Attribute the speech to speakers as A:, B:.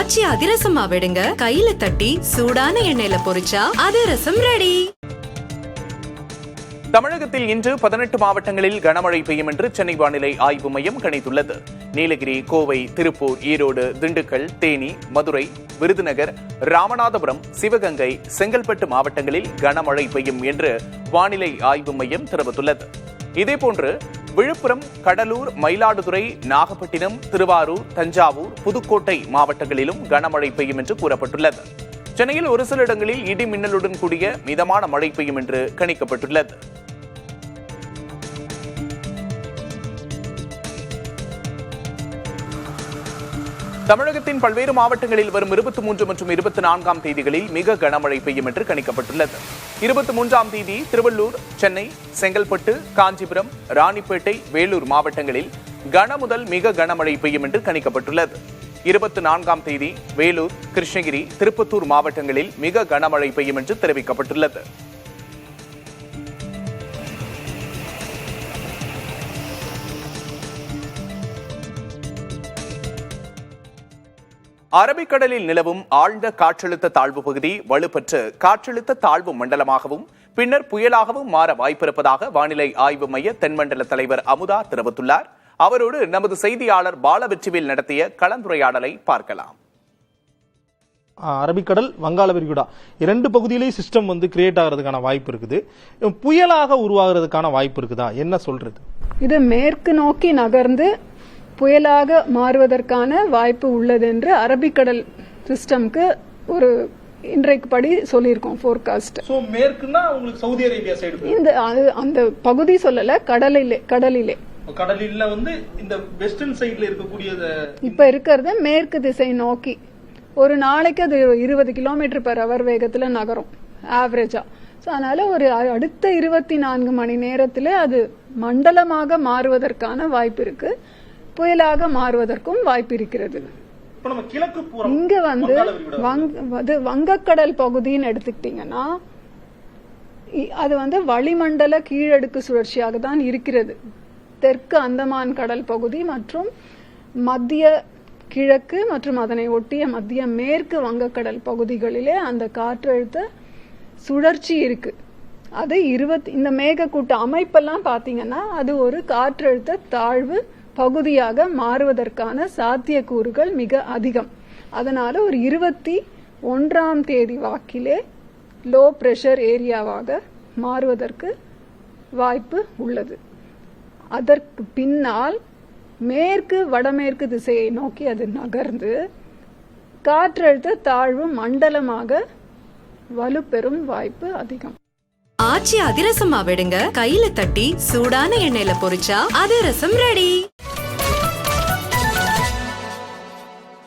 A: ஆச்சி அதிரசமா விடுங்க, கையில தட்டி சூடான எண்ணெயில பொரிச்சா அதிரசம் ரெடி.
B: தமிழகத்தில் இன்று 18 மாவட்டங்களில் கனமழை பெய்யும் என்று சென்னை வானிலை ஆய்வு மையம் கணித்துள்ளது. நீலகிரி, கோவை, திருப்பூர், ஈரோடு, திண்டுக்கல், தேனி, மதுரை, விருதுநகர், ராமநாதபுரம், சிவகங்கை, செங்கல்பட்டு மாவட்டங்களில் கனமழை பெய்யும் என்று வானிலை ஆய்வு மையம் தெரிவித்துள்ளது. இதேபோன்று விழுப்புரம், கடலூர், மயிலாடுதுறை, நாகப்பட்டினம், திருவாரூர், தஞ்சாவூர், புதுக்கோட்டை மாவட்டங்களிலும் கனமழை பெய்யும் என்று கூறப்பட்டுள்ளது. சென்னையில் ஒரு சில இடங்களில் இடி மின்னலுடன் கூடிய மிதமான மழை பெய்யும் என்று கணிக்கப்பட்டுள்ளது. தமிழகத்தின் பல்வேறு மாவட்டங்களில் வரும் 23 மற்றும் 24ஆம் தேதிகளில் மிக கனமழை பெய்யும் என்று கணிக்கப்பட்டுள்ளது. 23ஆம் தேதி திருவள்ளூர், சென்னை, செங்கல்பட்டு, காஞ்சிபுரம், ராணிப்பேட்டை, வேலூர் மாவட்டங்களில் கன முதல் மிக கனமழை பெய்யும் என்று கணிக்கப்பட்டுள்ளது. 24ஆம் தேதி வேலூர், கிருஷ்ணகிரி, திருப்பத்தூர் மாவட்டங்களில் மிக கனமழை பெய்யும் என்று தெரிவிக்கப்பட்டுள்ளது. அரபிக்கடலில் நிலவும் ஆழ்ந்த காற்றழுத்த தாழ்வு பகுதி வலுப்பெற்று காற்றழுத்த தாழ்வு மண்டலமாகவும் பின்னர் புயலாகவும் மாற வாய்ப்பிருப்பதாக வானிலை ஆய்வு மைய தென்மண்டல தலைவர் அமுதா தெரிவித்துள்ளார். அவரோடு நமது செய்தியாளர் பாலவெற்றிவேல் நடத்திய கலந்துரையாடலை பார்க்கலாம்.
C: அரபிக்கடல், வங்காள விரிகுடா இரண்டு பகுதியிலே சிஸ்டம் கிரியேட் ஆகிறதுக்கான வாய்ப்பு இருக்குது. புயலாக உருவாகிறதுக்கான வாய்ப்பு இருக்குதா? என்ன சொல்றது?
D: இது மேற்கு நோக்கி நகர்ந்து புயலாக மாறுவதற்கான வாய்ப்பு உள்ளது என்று அரபிக்கடல் சிஸ்டம்க்கு ஒரு இன்றைக்கு படி சொல்லியிருக்கோம் ஃபோர்காஸ்ட்.
C: மேற்குன்னா உங்களுக்கு சவுதி அரேபியா சைடு
D: இந்த அந்த பகுதி சொல்லல, கடலிலே
C: கடலில இந்த வெஸ்டர்ன் சைடுல இருக்கக்கூடிய
D: இப்ப இருக்கிறது மேற்கு திசை நோக்கி ஒரு நாளைக்கு அது 20 km/h வேகத்துல நகரும் ஆவரேஜா. அதனால ஒரு அடுத்த 24 மணி நேரத்துல அது மண்டலமாக மாறுவதற்கான வாய்ப்பு இருக்கு, புயலாக மாறுவதற்கும் வாய்ப்பு இருக்கிறது. இங்க வங்கக்கடல் பகுதின்னு எடுத்துக்கிட்டீங்கன்னா அது வளிமண்டல கீழடுக்கு சுழற்சியாக தான் இருக்கிறது. தெற்கு அந்தமான் கடல் பகுதி மற்றும் மத்திய கிழக்கு மற்றும் அதனை ஒட்டிய மத்திய மேற்கு வங்கக்கடல் பகுதிகளிலே அந்த காற்றழுத்த சுழற்சி இருக்கு. அது இந்த மேகக்கூட்ட அமைப்பெல்லாம் பாத்தீங்கன்னா அது ஒரு காற்றழுத்த தாழ்வு பகுதியாக மாறுவதற்கான சாத்தியக்கூறுகள் மிக அதிகம். அதனால ஒரு 21ஆம் தேதி வாக்கிலே லோ பிரஷர் ஏரியாவாக மாறுவதற்கு வாய்ப்பு உள்ளது. அதற்கு பின்னால் மேற்கு வடமேற்கு திசையை நோக்கி அது நகர்ந்து காற்றழுத்த தாழ்வு மண்டலமாக வலுப்பெறும் வாய்ப்பு அதிகம்.
A: ஆச்சி அதிரசமா விடுங்க, கையில தட்டி சூடான எண்ணெயில பொரிச்சா அதிரசம் ரெடி.